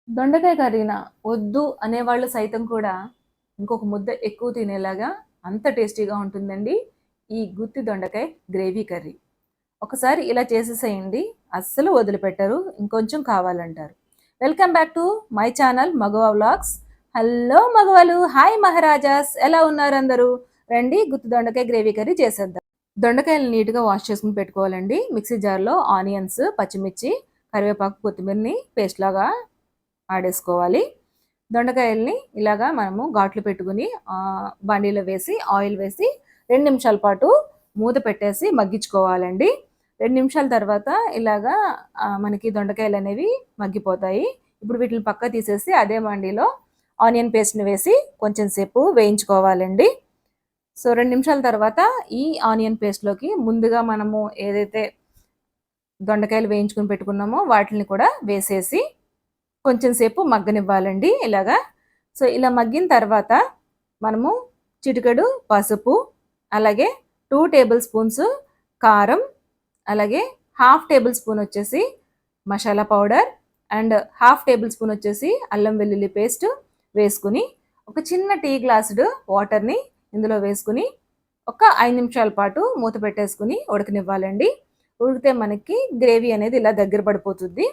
దొండకాయ కర్రీనా వద్దు అనేవాళ్ళు సైతం కూడా ఇంకొక ముద్ద ఎక్కువ తినేలాగా అంత టేస్టీగా ఉంటుందండి ఈ గుత్తి దొండకాయ గ్రేవీ కర్రీ. ఒకసారి ఇలా చేసేసేయండి, అస్సలు వదిలిపెట్టరు, ఇంకొంచెం కావాలంటారు. Welcome back to my channel Magava vlogs. Hello మగవాళ్ళు, హాయ్ మహారాజాస్, ఎలా ఉన్నారు అందరూ? రండి గుత్తి దొండకాయ గ్రేవీ కర్రీ చేసేద్దాం. దొండకాయలు నీట్గా వాష్ చేసుకుని పెట్టుకోవాలండి. మిక్సీ జార్లో ఆనియన్స్, పచ్చిమిర్చి, కరివేపాకు, కొత్తిమీరని పేస్ట్ లాగా ఆడేసుకోవాలి. దొండకాయల్ని ఇలాగా మనము ఘాట్లు పెట్టుకుని బండిలో వేసి ఆయిల్ వేసి 2 నిమిషాల పాటు మూత పెట్టేసి మగ్గించుకోవాలండి. 2 నిమిషాల తర్వాత ఇలాగా మనకి దొండకాయలు అనేవి మగ్గిపోతాయి. ఇప్పుడు వీటిని పక్క తీసేసి అదే బండిలో ఆనియన్ పేస్ట్ని వేసి కొంచెం సేపు వేయించుకోవాలండి. సో 2 నిమిషాల తర్వాత ఈ ఆనియన్ పేస్ట్లోకి ముందుగా మనము ఏదైతే దొండకాయలు వేయించుకుని పెట్టుకున్నామో వాటిని కూడా వేసేసి కొంచెం సేపు మగ్గనివ్వాలండి ఇలాగా. సో ఇలా మగ్గిన తర్వాత మనము చిటికెడు పసుపు, అలాగే 2 టేబుల్ స్పూన్స్ కారం, అలాగే 1/2 టేబుల్ స్పూన్ వచ్చేసి masala powder and 1/2 table spoon వచ్చేసి అల్లం వెల్లుల్లి పేస్ట్ వేసుకుని ఒక చిన్న టీ గ్లాసుడు వాటర్ని ఇందులో వేసుకుని ఒక 5 నిమిషాల పాటు మూత పెట్టేసుకుని ఉడకనివ్వాలండి. ఉడికితే మనకి గ్రేవీ అనేది ఇలా దగ్గర పడిపోతుంది.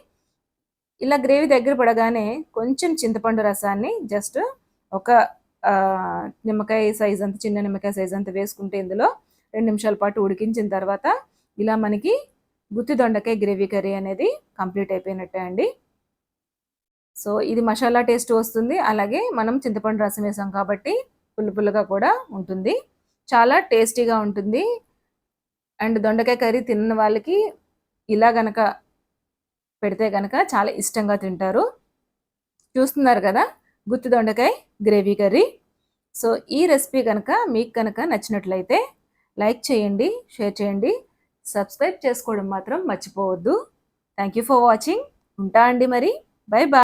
ఇలా గ్రేవీ దగ్గర పడగానే కొంచెం చింతపండు రసాన్ని జస్ట్ ఒక నిమ్మకాయ సైజ్ అంత, చిన్న నిమ్మకాయ సైజ్ అంత వేసుకుంటే ఇందులో 2 నిమిషాల పాటు ఉడికించిన తర్వాత ఇలా మనకి గుత్తి దొండకాయ గ్రేవీ కర్రీ అనేది కంప్లీట్ అయిపోయినట్టే అండి. సో ఇది మసాలా టేస్ట్ వస్తుంది, అలాగే మనం చింతపండు రసం వేసాం కాబట్టి పులుపులుగా కూడా ఉంటుంది, చాలా టేస్టీగా ఉంటుంది. అండ్ దొండకాయ కర్రీ తిన్న వాళ్ళకి ఇలా గనక పెడితే కనుక చాలా ఇష్టంగా తింటారు. చూస్తున్నారు కదా గుత్తి దొండకాయ గ్రేవీ కర్రీ. సో ఈ రెసిపీ కనుక మీకు కనుక నచ్చినట్లయితే లైక్ చేయండి, షేర్ చేయండి, సబ్స్క్రైబ్ చేసుకోవడం మాత్రం మర్చిపోవద్దు. Thank you for watching. ఉంటా అండి మరి. Bye bye.